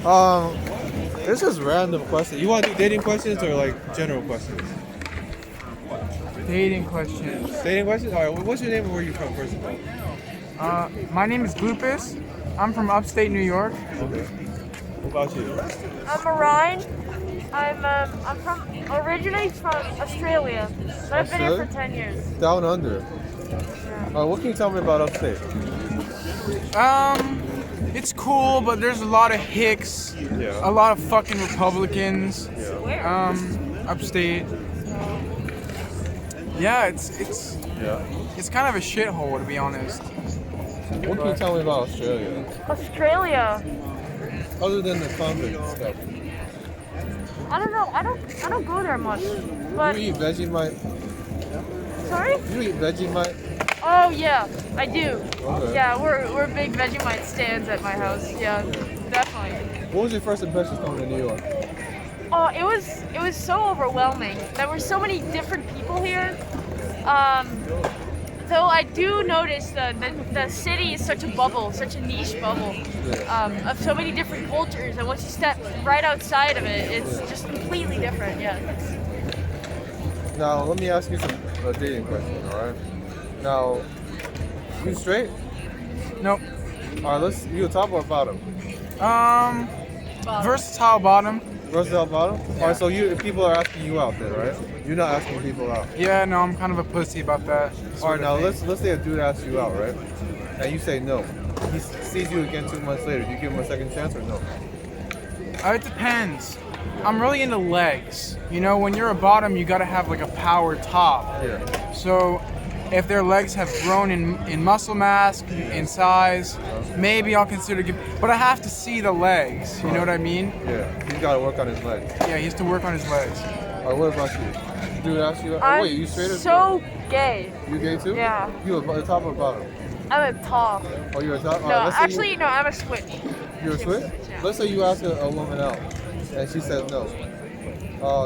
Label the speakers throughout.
Speaker 1: Um, this is random question. You want to do dating questions or like general questions?
Speaker 2: Dating questions.
Speaker 1: Dating questions? All right. What's your name and where are you from, first of all?
Speaker 2: My name is Glupus. I'm from upstate New York.
Speaker 1: Okay. What about you?
Speaker 3: I'm Marijn. I'm from originally from Australia, but I've been here
Speaker 1: Australia?
Speaker 3: for 10 years.
Speaker 1: Down under. What can you tell me about upstate?
Speaker 2: It's cool, but there's a lot of hicks.
Speaker 1: Yeah.
Speaker 2: A lot of fucking Republicans.
Speaker 1: Yeah.
Speaker 2: Upstate. Yeah, it's
Speaker 1: Yeah.
Speaker 2: it's kind of a shithole, to be honest.
Speaker 1: What can you tell me about Australia?
Speaker 3: Australia.
Speaker 1: Other than the convict stuff.
Speaker 3: I don't know. I don't go there much. But
Speaker 1: You eat Vegemite?
Speaker 3: sorry?
Speaker 1: You eat Vegemite?
Speaker 3: Oh yeah, I do.
Speaker 1: Okay.
Speaker 3: Yeah, we're big Vegemite stands at my house. Yeah, definitely.
Speaker 1: What was your first impression coming to New York?
Speaker 3: Oh, it was so overwhelming. There were so many different people here. Though I do notice the city is such a bubble, such a niche bubble of so many different cultures, and once you step right outside of it, it's just completely different. Yeah.
Speaker 1: Now, let me ask you a dating question, alright? Now, you straight?
Speaker 2: Nope.
Speaker 1: Alright, you a top or bottom?
Speaker 2: Versatile bottom.
Speaker 1: Versatile bottom? Alright, so people are asking you out then, right? You're not asking people out.
Speaker 2: Yeah, no, I'm kind of a pussy about that.
Speaker 1: Alright, now let's say a dude asks you out, right? And you say no. He sees you again 2 months later. Do you give him a second chance or no?
Speaker 2: It depends. I'm really into legs. You know, when you're a bottom, you gotta have like a power top.
Speaker 1: Yeah.
Speaker 2: So, if their legs have grown in muscle mass, in size, maybe I'll consider but I have to see the legs. You know what I mean?
Speaker 1: Yeah. He's gotta work on his legs.
Speaker 2: Yeah, he has to work on his legs.
Speaker 1: Alright, what about you? Dude asked you out?
Speaker 3: I'm
Speaker 1: Wait, you straight or
Speaker 3: so gay.
Speaker 1: You gay too?
Speaker 3: Yeah.
Speaker 1: You a top or bottom?
Speaker 3: I'm a top.
Speaker 1: Oh, you're a top?
Speaker 3: No,
Speaker 1: Alright, let's say
Speaker 3: actually, no, I'm a switch.
Speaker 1: You're a switch?
Speaker 3: Yeah.
Speaker 1: Let's say you ask a woman out and she says no.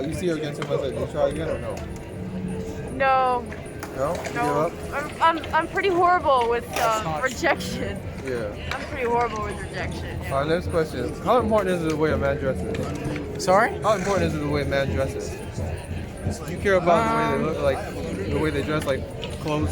Speaker 1: You see her again 2 months later. Do you try again or no?
Speaker 3: No,
Speaker 1: No? You give
Speaker 3: no.
Speaker 1: up?
Speaker 3: I'm pretty horrible with rejection.
Speaker 1: Yeah.
Speaker 3: I'm pretty horrible with rejection. Yeah.
Speaker 1: Alright, next question. How important is it the way a man dresses?
Speaker 2: Sorry?
Speaker 1: How important is it the way a man dresses? Do you care about the way they look, like the way they dress, like clothes?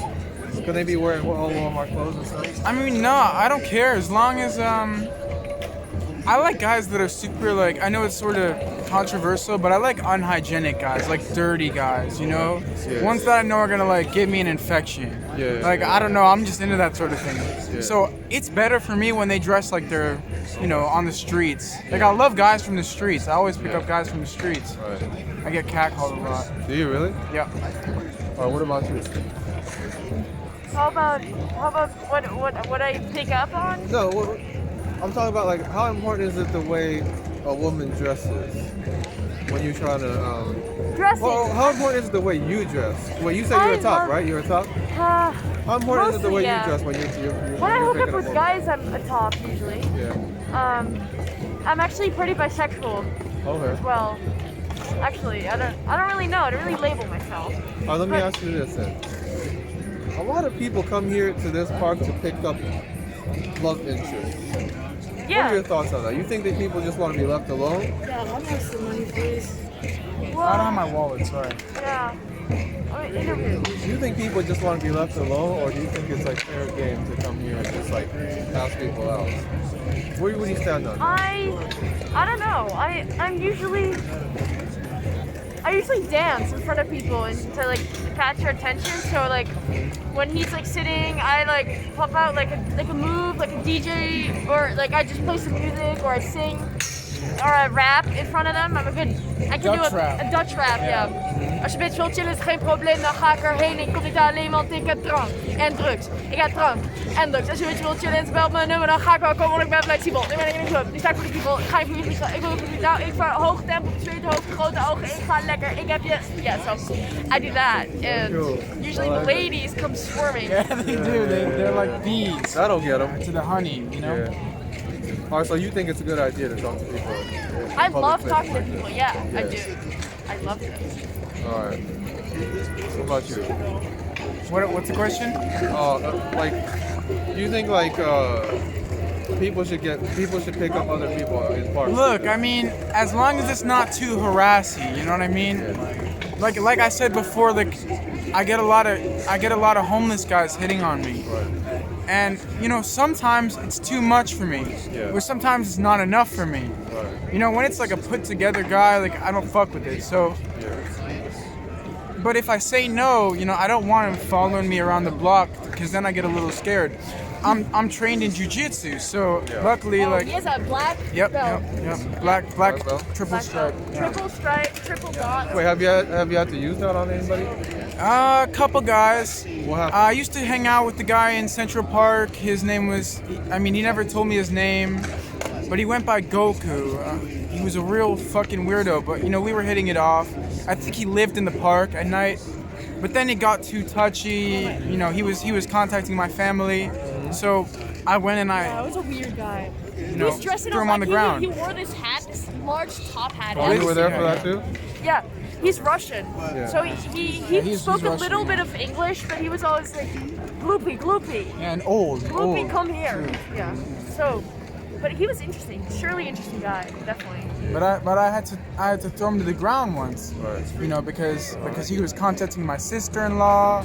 Speaker 1: Can they be wearing all Walmart clothes and stuff?
Speaker 2: I mean, no, I don't care as long as I like guys that are super like I know it's sort of controversial, but I like unhygienic guys, like dirty guys, you know?
Speaker 1: Yeah.
Speaker 2: Ones that I know are gonna like give me an infection.
Speaker 1: Yeah.
Speaker 2: Like I don't know, I'm just into that sort of thing.
Speaker 1: Yeah.
Speaker 2: So it's better for me when they dress like they're, you know, on the streets. Like I love guys from the streets. I always pick up guys from the streets.
Speaker 1: Right.
Speaker 2: I get catcalled a lot.
Speaker 1: Do you really?
Speaker 2: Yeah.
Speaker 1: Alright, what about you?
Speaker 3: How about what I pick up on?
Speaker 1: No, I'm talking about like how important is it the way a woman dresses when you're trying to
Speaker 3: Dressing.
Speaker 1: Well, how important is it the way you dress? Well, you said you're a top, right? You're a top. How important is it the
Speaker 3: mostly,
Speaker 1: way
Speaker 3: yeah.
Speaker 1: you dress when you're
Speaker 3: When I
Speaker 1: you're
Speaker 3: hook
Speaker 1: picking
Speaker 3: up with
Speaker 1: women?
Speaker 3: guys, I'm a top usually.
Speaker 1: Yeah.
Speaker 3: I'm actually pretty bisexual
Speaker 1: Okay.
Speaker 3: as well. Actually, I don't really know. I don't really label myself.
Speaker 1: Let me ask you this then. A lot of people come here to this park to pick up love interests. What are your
Speaker 3: Yeah.
Speaker 1: thoughts on that? You think that people just want to be left alone?
Speaker 4: Yeah, how much the money, please?
Speaker 2: I don't have
Speaker 3: Well,
Speaker 2: my wallet, sorry.
Speaker 3: yeah. I mean, interview.
Speaker 1: Do you think people just want to be left alone, or do you think it's like fair game to come here and just like ask people out? Where do you stand on that?
Speaker 3: I don't know. I usually dance in front of people and to like catch their attention. So like when he's like sitting, I like pop out like a move, like a DJ, or like I just play some music, or I sing, or I rap in front of them. I can
Speaker 2: Dutch
Speaker 3: do
Speaker 2: rap.
Speaker 3: a Dutch rap, ja. Als je een beetje wilt chillen is geen probleem, dan ga ik erheen. Ik kom niet alleen, want ik heb drank en drugs. Ik heb drank en drugs. Als je een beetje wilt chillen en ze belt mijn nummer, dan ga ik wel komen, want ik ben flexibel. Ik ben in de club, ik sta voor de people. Ik ga je voor ik wil nou, ik vaar hoog tempo, zweet hoofd, grote ogen. Ik ga lekker. Ik heb je. Yeah, so I do that, and usually the ladies come swarming.
Speaker 2: Yeah, they do. They're like bees
Speaker 1: I don't get them.
Speaker 2: to the honey, you know?
Speaker 1: Yeah. Alright, so you think it's a good idea to talk to people?
Speaker 3: I love talking to people. Yeah, I do. I love it.
Speaker 1: Alright. What about you?
Speaker 2: What's the question?
Speaker 1: Like, do you think like people should pick up other people in parks?
Speaker 2: Look, I mean, as long as it's not too harassing, you know what I mean? Like I said before, like I get a lot of homeless guys hitting on me.
Speaker 1: Right.
Speaker 2: And you know, sometimes it's too much for me.
Speaker 1: Yeah.
Speaker 2: Or sometimes it's not enough for me.
Speaker 1: Right.
Speaker 2: You know, when it's like a put together guy, like I don't fuck with it. So
Speaker 1: Yeah.
Speaker 2: but if I say no, you know, I don't want him following me around the block because then I get a little scared. I'm trained in jiu-jitsu, so
Speaker 1: Yeah.
Speaker 2: luckily,
Speaker 3: Oh,
Speaker 2: like,
Speaker 3: he has a black
Speaker 2: yep,
Speaker 3: belt.
Speaker 2: black
Speaker 1: Black belt?
Speaker 2: triple
Speaker 3: Black
Speaker 2: stripe.
Speaker 3: belt.
Speaker 2: Yeah.
Speaker 3: Triple stripe, triple dot.
Speaker 1: Wait, have you had to use that on anybody?
Speaker 2: A couple guys.
Speaker 1: What happened?
Speaker 2: I used to hang out with the guy in Central Park. His name was, I mean, he never told me his name, but he went by Goku. He was a real fucking weirdo, but you know, we were hitting it off. I think he lived in the park at night, but then it got too touchy. You know, he was contacting my family, so I went and
Speaker 3: Yeah,
Speaker 2: I,
Speaker 3: it was a weird guy.
Speaker 2: you
Speaker 3: He
Speaker 2: know,
Speaker 3: was dressing
Speaker 2: threw
Speaker 3: up
Speaker 2: him on the
Speaker 3: like
Speaker 2: ground.
Speaker 3: he wore this hat, this large top hat.
Speaker 1: Oh, you were there for
Speaker 2: Yeah,
Speaker 1: that too?
Speaker 3: Yeah, he's Russian.
Speaker 1: Yeah.
Speaker 3: So he spoke a
Speaker 2: Russian,
Speaker 3: little
Speaker 2: yeah.
Speaker 3: bit of English, but he was always like, gloopy, gloopy.
Speaker 2: And old.
Speaker 3: Gloopy, come here. Yeah. So, but he was interesting. Surely interesting guy, definitely.
Speaker 2: But I had to throw him to the ground once.
Speaker 1: Right.
Speaker 2: You know, because he was contacting my sister-in-law.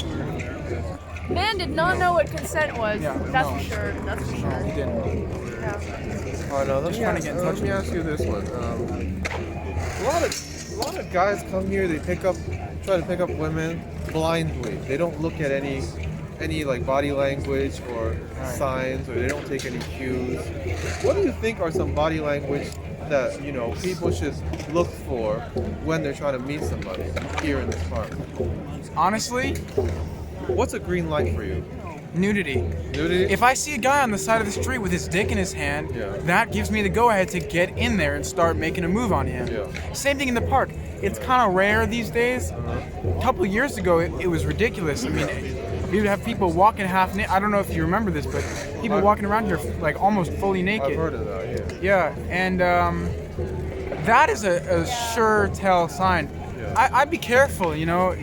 Speaker 3: Man did not know what consent was.
Speaker 2: Yeah,
Speaker 3: That's
Speaker 2: no.
Speaker 3: for sure. That's for
Speaker 2: He
Speaker 3: sure.
Speaker 2: didn't.
Speaker 3: Yeah.
Speaker 1: Oh no, let
Speaker 2: trying to get in touch
Speaker 1: me ask you this one. A lot of guys come here. They try to pick up women blindly. They don't look at any like body language or signs, or they don't take any cues. What do you think are some body language that people should look for when they're trying to meet somebody here in this park?
Speaker 2: Honestly,
Speaker 1: What's a green light for you?
Speaker 2: nudity.
Speaker 1: Nudity?
Speaker 2: If I see a guy on the side of the street with his dick in his hand,
Speaker 1: Yeah.
Speaker 2: that gives me the go-ahead to get in there and start making a move on him.
Speaker 1: Yeah.
Speaker 2: Same thing in the park. It's kind of rare these days. A couple of years ago, it was ridiculous. I mean, we would have people walking half naked. I don't know if you remember this, but people walking around here like almost fully naked.
Speaker 1: I've heard of that. Yeah.
Speaker 2: Yeah, and that is a sure tell sign.
Speaker 1: Yeah.
Speaker 2: I'd be careful, you know.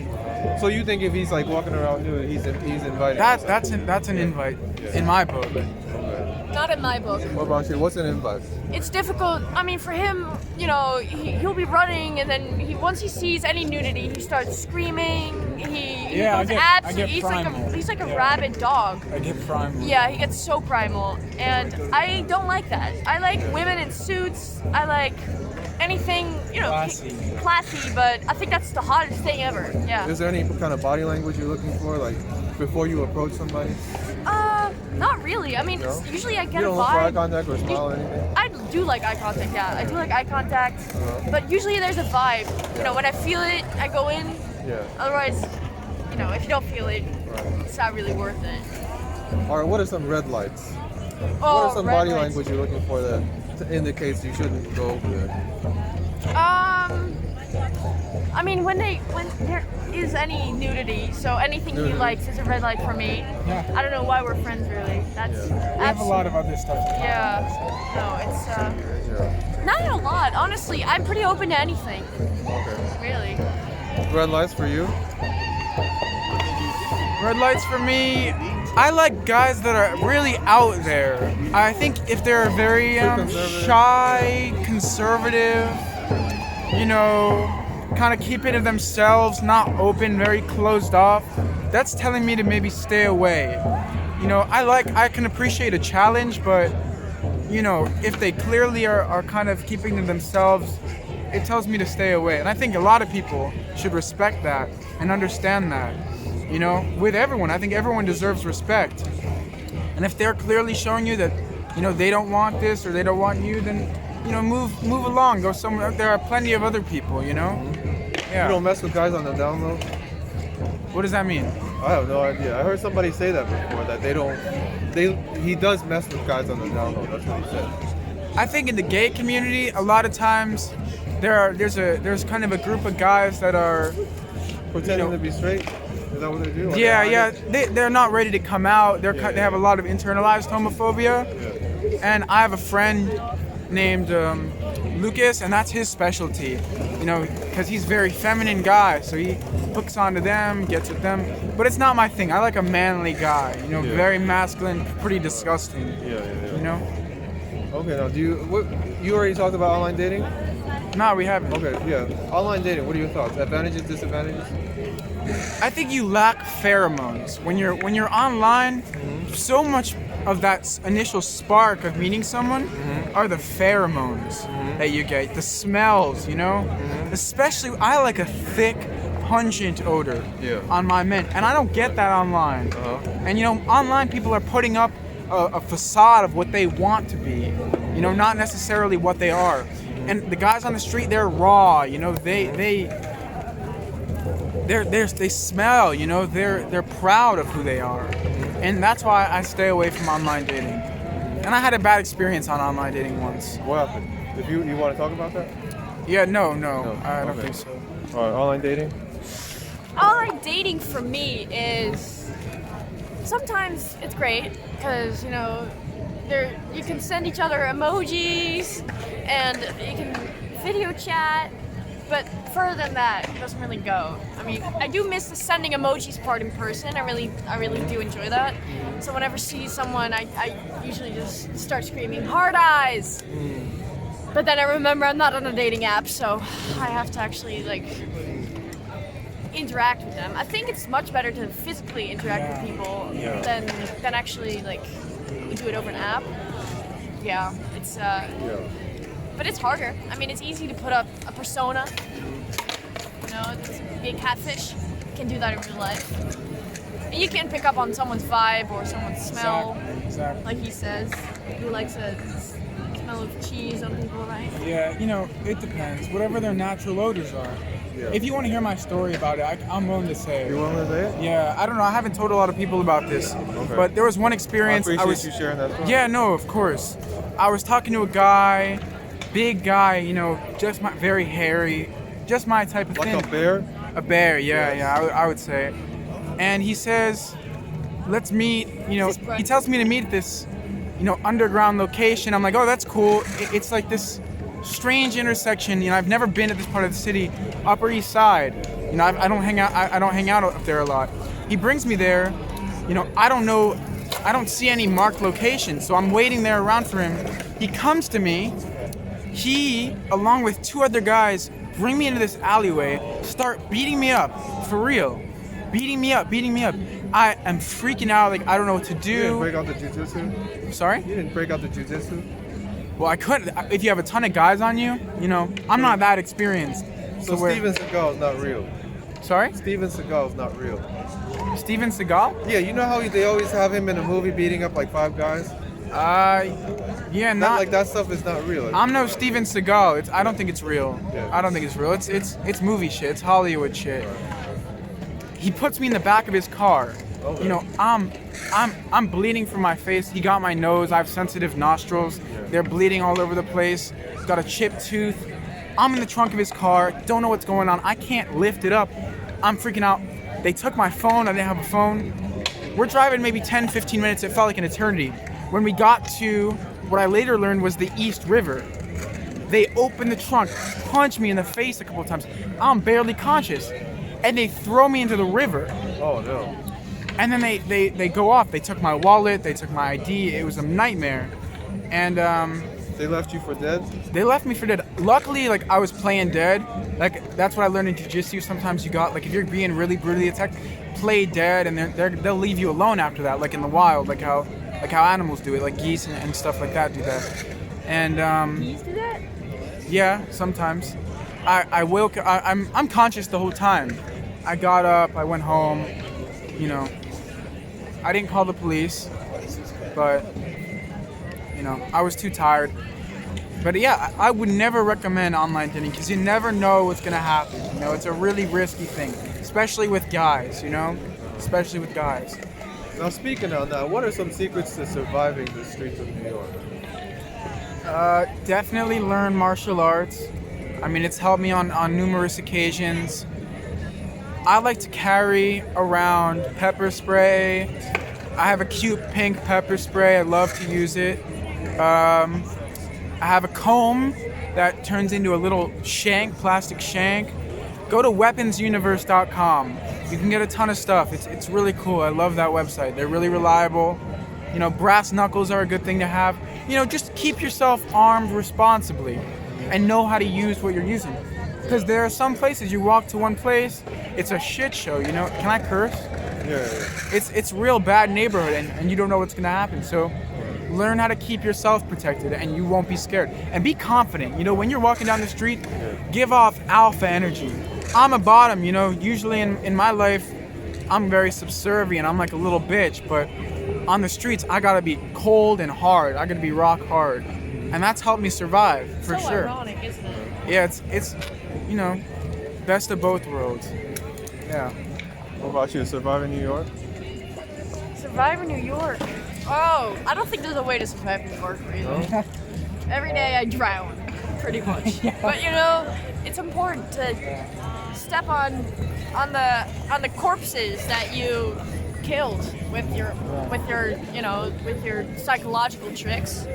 Speaker 1: So you think if he's like walking around nude, he's inviting?
Speaker 2: That's an invite in my book.
Speaker 1: Okay.
Speaker 3: Not in my book.
Speaker 1: What about you? What's an invite?
Speaker 3: It's difficult. I mean, for him, he'll be running, and then once he sees any nudity, he starts screaming. He
Speaker 2: Yeah, I
Speaker 3: goes
Speaker 2: get
Speaker 3: absolutely. He's
Speaker 2: primal.
Speaker 3: like a
Speaker 2: Yeah.
Speaker 3: rabid dog.
Speaker 2: I get primal.
Speaker 3: Yeah, he gets so primal, and I don't like that. I like women in suits. I like anything, classy, but I think that's the hottest thing ever. Yeah.
Speaker 1: Is there any kind of body language you're looking for, like before you approach somebody?
Speaker 3: Not really. I mean,
Speaker 1: No?
Speaker 3: usually I
Speaker 1: You
Speaker 3: get a
Speaker 1: don't look for eye
Speaker 3: vibe.
Speaker 1: contact or smile or anything?
Speaker 3: I do like eye contact, yeah. I do like eye contact, but usually there's a vibe. You know, when I feel it, I go in.
Speaker 1: Yeah.
Speaker 3: Otherwise, if you don't feel it,
Speaker 1: Right.
Speaker 3: it's not really worth it.
Speaker 1: All right. What are some red lights?
Speaker 3: Oh,
Speaker 1: What are some
Speaker 3: red
Speaker 1: body
Speaker 3: lights.
Speaker 1: language you're looking for that indicates you shouldn't go over there?
Speaker 3: I mean, when there is any nudity, so anything he
Speaker 1: Nudity.
Speaker 3: likes is a red light for me.
Speaker 2: Yeah.
Speaker 3: I don't know why we're friends, really. That's
Speaker 2: We have a lot of other stuff.
Speaker 3: Yeah. No, it's
Speaker 1: Yeah.
Speaker 3: not a lot. Honestly, I'm pretty open to anything.
Speaker 1: Okay.
Speaker 3: Really.
Speaker 1: Red lights for you?
Speaker 2: Red lights for me. I like guys that are really out there. I think if they're very
Speaker 1: Conservative.
Speaker 2: shy, conservative, kind of keep it to themselves, not open, very closed off, that's telling me to maybe stay away. I can appreciate a challenge, but if they clearly are kind of keeping to themselves, it tells me to stay away. And I think a lot of people should respect that and understand that. With everyone, I think everyone deserves respect. And if they're clearly showing you that, they don't want this or they don't want you, then, move along, go somewhere. There are plenty of other people, Yeah.
Speaker 1: You don't mess with guys on the down low?
Speaker 2: What does that mean?
Speaker 1: I have no idea. I heard somebody say that before, that he does mess with guys on the down low. That's what he said.
Speaker 2: I think in the gay community, a lot of times there's kind of a group of guys that are,
Speaker 1: Pretending to be straight? Is that what they do? Or
Speaker 2: yeah,
Speaker 1: they
Speaker 2: they're not ready to come out. They have a lot of internalized homophobia.
Speaker 1: Yeah.
Speaker 2: And I have a friend named Lucas, and that's his specialty. Because he's a very feminine guy, so he hooks onto them, gets with them. But it's not my thing. I like a manly guy. Very masculine, pretty disgusting.
Speaker 1: Yeah.
Speaker 2: You know.
Speaker 1: Okay, now you already talked about online dating?
Speaker 2: No, we haven't.
Speaker 1: Okay, yeah. Online dating, what are your thoughts? Advantages, disadvantages?
Speaker 2: I think you lack pheromones when you're online. So much of that initial spark of meeting someone are the pheromones that you get, the smells, you know. Especially, I like a thick, pungent odor on my men, and I don't get that online. And you know, online people are putting up a facade of what they want to be, you know, not necessarily what they are. And the guys on the street, they're raw, you know. They smell, you know. They're proud of who they are, and that's why I stay away from online dating. And I had a bad experience on online dating once.
Speaker 1: What happened? If you want to talk about that?
Speaker 2: Yeah, no, I don't think so.
Speaker 1: All right, online dating.
Speaker 3: Online dating for me is sometimes it's great because you know you can send each other emojis and you can video chat, but further than that it doesn't really go. I mean, I do miss the sending emojis part in person. I really do enjoy that. So whenever I see someone, I usually just start screaming hard eyes. But then I remember I'm not on a dating app, so I have to actually like interact with them. I think it's much better to physically interact with people than actually like do it over an app. Yeah, it's but it's harder. I mean, it's easy to put up a persona. You know, it's be a catfish. You can do that in real life. And you can pick up on someone's vibe or someone's smell.
Speaker 2: Exactly.
Speaker 3: Like he says, he likes a smell of cheese on people, right?
Speaker 2: Yeah, you know, it depends. Whatever their natural odors are.
Speaker 1: Yeah.
Speaker 2: If you want to hear my story about it, I'm willing to say it.
Speaker 1: You willing to say it?
Speaker 2: Yeah, I don't know. I haven't told a lot of people about this, but there was one
Speaker 1: I
Speaker 2: experience.
Speaker 1: appreciate you sharing that story.
Speaker 2: Yeah, no, of course. I was talking to a guy, big guy, you know, just very hairy, just my type of
Speaker 1: Like
Speaker 2: thing.
Speaker 1: a bear?
Speaker 2: A bear, yeah, I would say. And he says, let's meet, you know, he tells me to meet at this, you know, underground location. I'm like, oh, that's cool. It's like this strange intersection. You know, I've never been to this part of the city, Upper East Side. You know, I don't hang out. I don't hang out up there a lot. He brings me there. You know, I don't see any marked location, so I'm waiting there around for him. He comes to me. He, along with two other guys, bring me into this alleyway, start beating me up, for real. Beating me up. I am freaking out, like I don't know what to do.
Speaker 1: You didn't break out the jujitsu?
Speaker 2: Sorry?
Speaker 1: You didn't break out the jujitsu?
Speaker 2: Well, I couldn't. If you have a ton of guys on you, you know, I'm not that experienced.
Speaker 1: So Steven Seagal is not real.
Speaker 2: Sorry?
Speaker 1: Steven Seagal is not real.
Speaker 2: Steven Seagal?
Speaker 1: Yeah, you know how they always have him in a movie beating up like 5 guys?
Speaker 2: Yeah,
Speaker 1: That stuff is not real.
Speaker 2: I'm no Steven Seagal. I don't think it's real.
Speaker 1: Yeah.
Speaker 2: I don't think it's real. It's movie shit. It's Hollywood shit. He puts me in the back of his car.
Speaker 1: Okay.
Speaker 2: You know, I'm bleeding from my face. He got my nose. I have sensitive nostrils. They're bleeding all over the place. He's got a chipped tooth. I'm in the trunk of his car. Don't know what's going on. I can't lift it up. I'm freaking out. They took my phone. I didn't have a phone. We're driving maybe 10, 15 minutes. It felt like an eternity. When we got to what I later learned was the East River, they opened the trunk, punched me in the face a couple of times. I'm barely conscious. And they throw me into the river.
Speaker 1: Oh, no.
Speaker 2: And then they go off. They took my wallet. They took my ID. It was a nightmare. And
Speaker 1: They left you for dead?
Speaker 2: they left me for dead. Luckily, like, I was playing dead. Like, that's what I learned in jiu-jitsu. Sometimes you got, like, if you're being really brutally attacked, play dead, and they'll leave you alone after that, like in the wild, like how animals do it, like geese and stuff like that do that. And
Speaker 3: Geese do that?
Speaker 2: yeah, sometimes. I'm conscious the whole time. I got up, I went home, you know. I didn't call the police, but, you know, I was too tired. But yeah, I would never recommend online dating because you never know what's gonna happen. You know, it's a really risky thing, especially with guys, you know? Especially with guys.
Speaker 1: Now, speaking on that, what are some secrets to surviving the streets of New York?
Speaker 2: Definitely learn martial arts. I mean, it's helped me on numerous occasions. I like to carry around pepper spray. I have a cute pink pepper spray. I love to use it. I have a comb that turns into a little shank, plastic shank. Go to weaponsuniverse.com. You can get a ton of stuff. It's really cool. I love that website. They're really reliable. You know, brass knuckles are a good thing to have. just keep yourself armed responsibly and know how to use what you're using. Because there are some places you walk to one place, it's a shit show, Can I curse?
Speaker 1: Yeah.
Speaker 2: It's real bad neighborhood and you don't know what's gonna happen. So learn how to keep yourself protected and you won't be scared. And be confident, when you're walking down the street, give off alpha energy. I'm a bottom, usually in my life, I'm very subservient. I'm like a little bitch, but on the streets, I gotta be cold and hard. I gotta be rock hard. And that's helped me survive, for
Speaker 3: so
Speaker 2: sure.
Speaker 3: ironic, isn't it?
Speaker 2: Yeah, it's best of both worlds. Yeah.
Speaker 1: What about you? Survive in New York?
Speaker 3: Survive in New York. Oh, I don't think there's a way to survive in New York, really.
Speaker 1: No?
Speaker 3: Every day I drown, pretty much. But it's important to step on the corpses that you killed with your psychological tricks.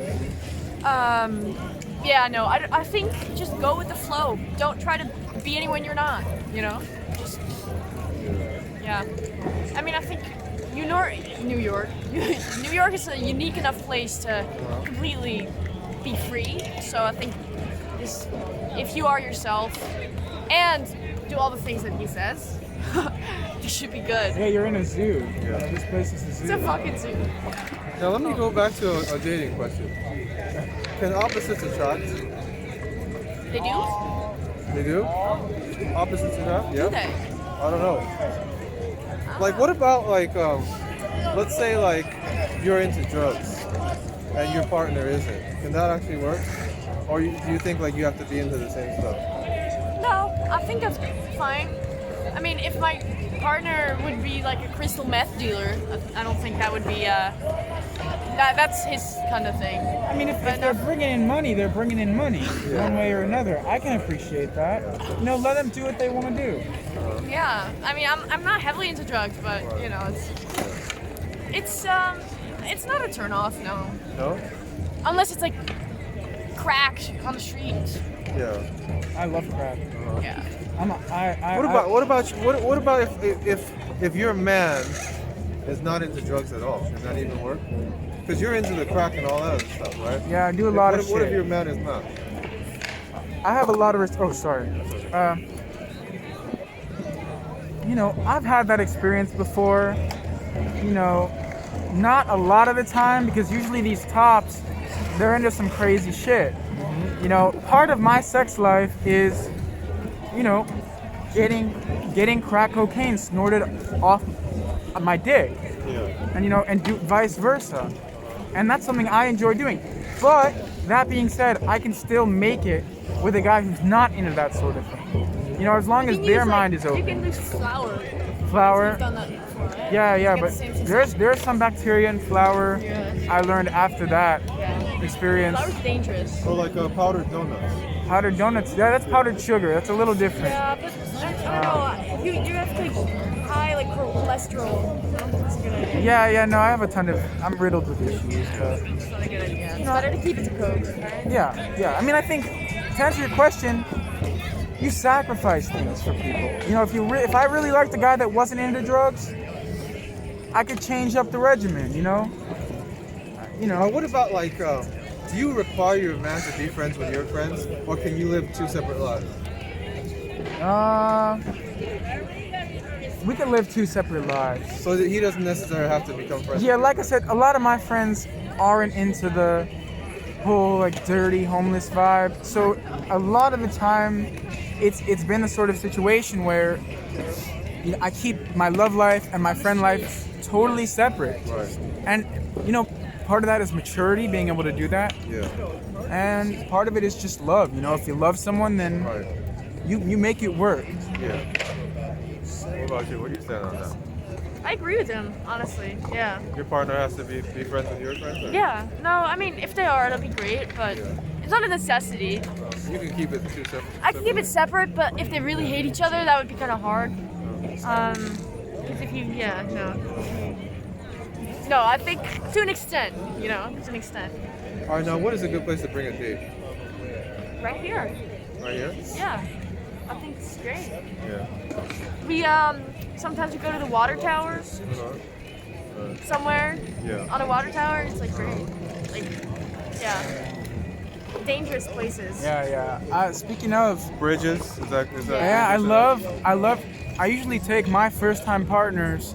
Speaker 3: I think just go with the flow. Don't try to be anyone you're not. Just yeah. I mean, I think New York is a unique enough place to completely be free. So I think just if you are yourself and do all the things that he says, you should be good.
Speaker 2: Yeah, you're in a zoo.
Speaker 1: Yeah.
Speaker 2: This place is a zoo.
Speaker 3: It's a fucking zoo.
Speaker 1: Now let me go back to a dating question. Can opposites attract?
Speaker 3: They do?
Speaker 1: They do? Opposites attract? Yeah.
Speaker 3: Do they?
Speaker 1: I don't know. Like, what about let's say you're into drugs and your partner isn't. Can that actually work? Or do you think you have to be into the same stuff?
Speaker 3: No, I think that's fine. I mean, if my partner would be like a crystal meth dealer, I don't think that would be that's his kind of thing.
Speaker 2: I mean, if they're bringing in money, they're bringing in money one way or another. I can appreciate that. Let them do what they want to do.
Speaker 3: Yeah, I mean, I'm not heavily into drugs, but it's not a turn off, no.
Speaker 1: No?
Speaker 3: Unless it's like crack on the street.
Speaker 1: Yeah.
Speaker 2: I love crack.
Speaker 3: Yeah.
Speaker 1: What about if your man is not into drugs at all? Can that even work? Because you're into the crack and all that other stuff, right?
Speaker 2: Yeah, I do a lot of shit.
Speaker 1: What if your man is not?
Speaker 2: I have a lot of sorry. I've had that experience before. Not a lot of the time, because usually these tops, they're into some crazy shit. Part of my sex life is, getting crack cocaine snorted off my dick.
Speaker 1: Yeah.
Speaker 2: And do vice versa. And that's something I enjoy doing. But that being said, I can still make it with a guy who's not into that sort of thing. As long as their mind is
Speaker 3: You
Speaker 2: open.
Speaker 3: can use flour.
Speaker 2: Flour.
Speaker 3: You've done that before, right?
Speaker 2: Yeah,
Speaker 3: Get
Speaker 2: but
Speaker 3: the same sensation.
Speaker 2: there's some bacteria in flour.
Speaker 3: Yeah.
Speaker 2: I learned after that experience.
Speaker 3: Flour's dangerous.
Speaker 1: Or powdered donuts.
Speaker 2: Powdered donuts, yeah, that's powdered sugar. That's a little different.
Speaker 3: Yeah, but I don't know. You have to high cholesterol. I don't think it's a good idea.
Speaker 2: Yeah, no, I have a ton of. I'm riddled with issues, but
Speaker 3: It's not a good idea. It's better to keep it to Coke, right?
Speaker 2: yeah. I mean, I think to answer your question, you sacrifice things for people. If I really liked a guy that wasn't into drugs, I could change up the regimen.
Speaker 1: What about do you require your man to be friends with your friends, or can you live two separate lives?
Speaker 2: We can live two separate lives.
Speaker 1: So that he doesn't necessarily have to become friends.
Speaker 2: Yeah, like I said, a lot of my friends aren't into the whole dirty homeless vibe. So a lot of the time, it's been the sort of situation where I keep my love life and my friend life totally separate.
Speaker 1: Right.
Speaker 2: And part of that is maturity, being able to do that.
Speaker 1: Yeah.
Speaker 2: And part of it is just love. If you love someone, then
Speaker 1: Right.
Speaker 2: you make it work.
Speaker 1: Yeah. What about you? What do you stand on that?
Speaker 3: I agree with him, honestly. Yeah.
Speaker 1: Your partner has to be friends with your friends? Or?
Speaker 3: Yeah. No, I mean, if they are, that'd be great, but it's not a necessity.
Speaker 1: You can keep it two separate.
Speaker 3: I can keep it separate, but if they really hate each other, that would be kind of hard. Because if you, no, I think to an extent, to an extent.
Speaker 1: All right, now what is a good place to bring a date?
Speaker 3: Right here.
Speaker 1: Right here?
Speaker 3: Yeah. I think it's great.
Speaker 1: Yeah.
Speaker 3: We, sometimes we go to the water towers somewhere
Speaker 1: Yeah.
Speaker 3: on a water tower. It's great. Yeah. Dangerous places.
Speaker 2: Yeah. Speaking of,
Speaker 1: Bridges, is that?
Speaker 2: yeah, I usually take my first-time partners,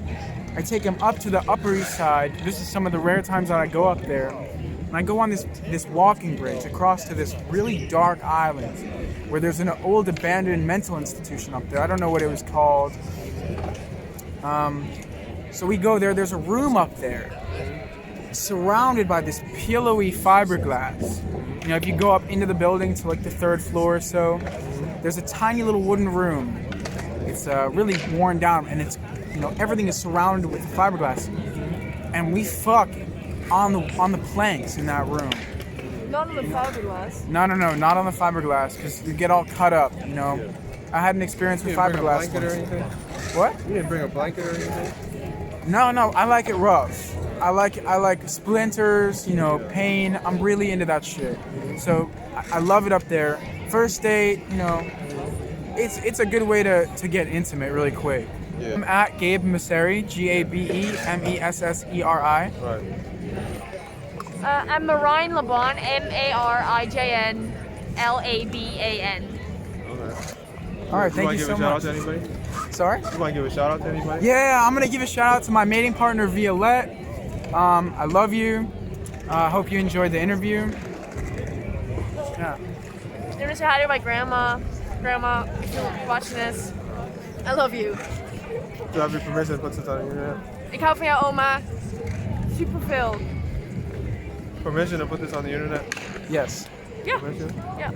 Speaker 2: I take them up to the Upper East Side. This is some of the rare times that I go up there. And I go on this walking bridge across to this really dark island where there's an old abandoned mental institution up there. I don't know what it was called. So we go there. There's a room up there surrounded by this pillowy fiberglass. You know, if you go up into the building to like the 3rd floor or so, there's a tiny little wooden room. It's really worn down, and it's, you know, everything is surrounded with fiberglass. And we fuck on the planks in that room.
Speaker 3: Not on the fiberglass.
Speaker 2: No, not on the fiberglass, because you get all cut up. You know, I had an experience with
Speaker 1: You didn't bring a
Speaker 2: fiberglass.
Speaker 1: blanket or anything?
Speaker 2: What?
Speaker 1: You didn't bring a blanket or anything?
Speaker 2: No, I like it rough. I like splinters, you know, pain. I'm really into that shit. So I love it up there. First date, you know, it's a good way to get intimate really quick.
Speaker 1: Yeah.
Speaker 2: I'm at Gabe Messeri, GABEMESSERI.
Speaker 1: Right.
Speaker 3: I'm Marijn Laban, MARIJNLABAN.
Speaker 1: Okay.
Speaker 2: All right,
Speaker 1: You
Speaker 2: thank
Speaker 1: want
Speaker 2: you
Speaker 1: to give
Speaker 2: so
Speaker 1: a shout out
Speaker 2: much.
Speaker 1: to anybody?
Speaker 2: Sorry?
Speaker 1: You want to give a shout out to anybody?
Speaker 2: Yeah, I'm gonna give a shout out to my mating partner Violette. I love you. Hope you enjoyed the interview. Yeah.
Speaker 3: I'm gonna say hi to my grandma. Grandma, if you're watching this, I love you.
Speaker 1: Do I have your permission to put this on the internet?
Speaker 3: Ik hou van jou, oma. Superveel.
Speaker 1: Permission to put this on the internet?
Speaker 2: Yes.
Speaker 3: Ja.
Speaker 1: Permission?
Speaker 3: Ja.